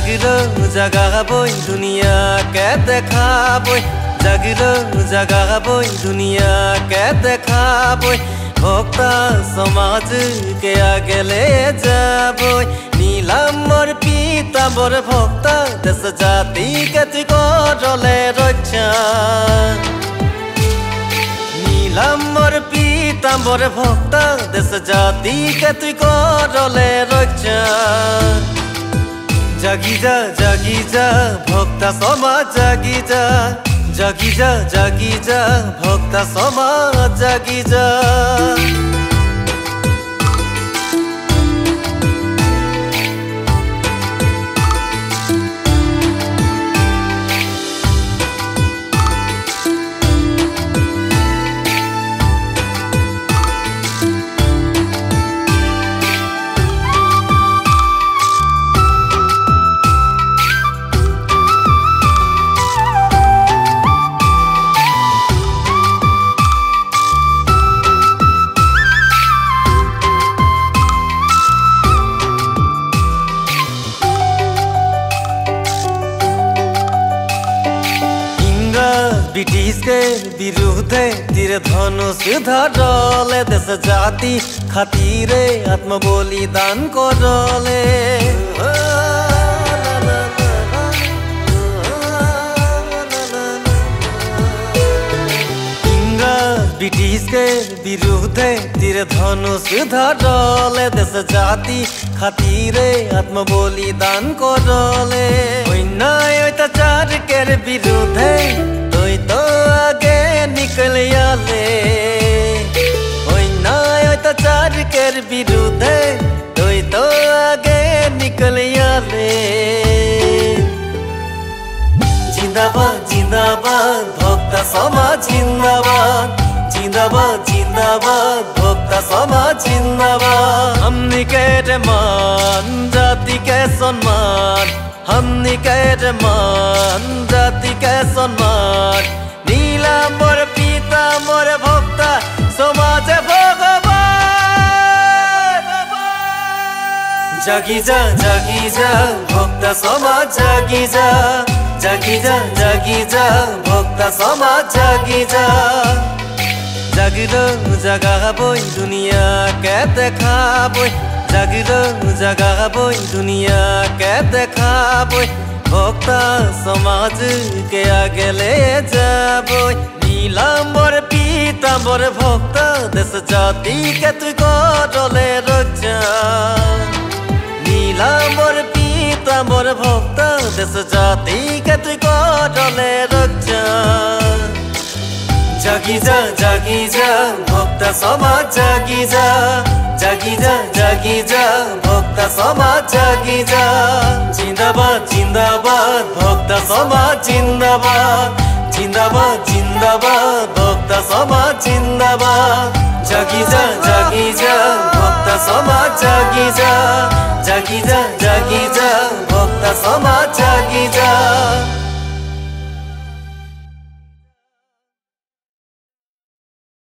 জাগিলো জাগাবই দুনিয়াকে দেখাবই, জাগিলো জাগাবই দুনিয়াকে দেখাবই, ভক্তা সমাজকে আগলে যাবই। নিলাম মোর পিতাম্বর ভক্তা দেশ জাতিকে তুই করলে রক্ষা। নিলাম মোর পিতাম্বর ভক্তা দেশ জাতিকে তুই করলে রক্ষা। জাগি যা জাগি যা ভক্তা সমাজ জাগি যা, জাগি যা জাগি যা ভক্তা সমাজ জাগি যা। ब्रिटिश के विरुद्धे तीर धनुष धरले, देश जाति खातिरे आत्म बलिदान करले। ब्रिटिश के विरुद्धे तीर धनुष धरले, देश जाति खातिरे आत्म बलिदान करले। अन्याय अत्याचार के विरुद्धे तो आगे निकल आले, अन्याय अत्याचार के विरुद्धे तो आगे निकल आले। जिंदाबाद जिंदाबाद भक्ता समाज जिंदाबाद, जिंदाबाद जिंदाबाद भक्ता समाज जिंदाबाद। हमनी के मान जाति के सम्मान, हमनी के मान जाति के सम्मान। नीलाम मोर पिता मोर भक्ता समाज भगवान। जागी जा भक्ता समाज जागी जा, जागी जा भक्ता समाज जागी जा। জাগিলো জাগাবই দুনিয়াকে দেখাবই, জাগিলো জাগাবই দুনিয়াকে দেখাবই, ভক্তা সমাজকে আগলে যাবই। নিলাম মোর পিতাম্বর ভক্তা দেশ জাতিকে তুই করলে রক্ষা। নিলাম মোর পিতাম্বর ভক্তা দেশ জাতিকে তুই করলে রক্ষা। জাগি যা ভক্তা সমাজ জাগি যা, জাগি যা ভক্তা সমাজ জাগি যা। জিন্দাবাদ জিন্দাবাদ ভক্তা সমাজ জিন্দাবাদ, জিন্দাবাদ জিন্দাবাদ ভক্তা সমাজ জিন্দাবাদ। জাগি যা ভক্তা সমাজ জাগি যা, জাগি যা ভক্তা সমাজ।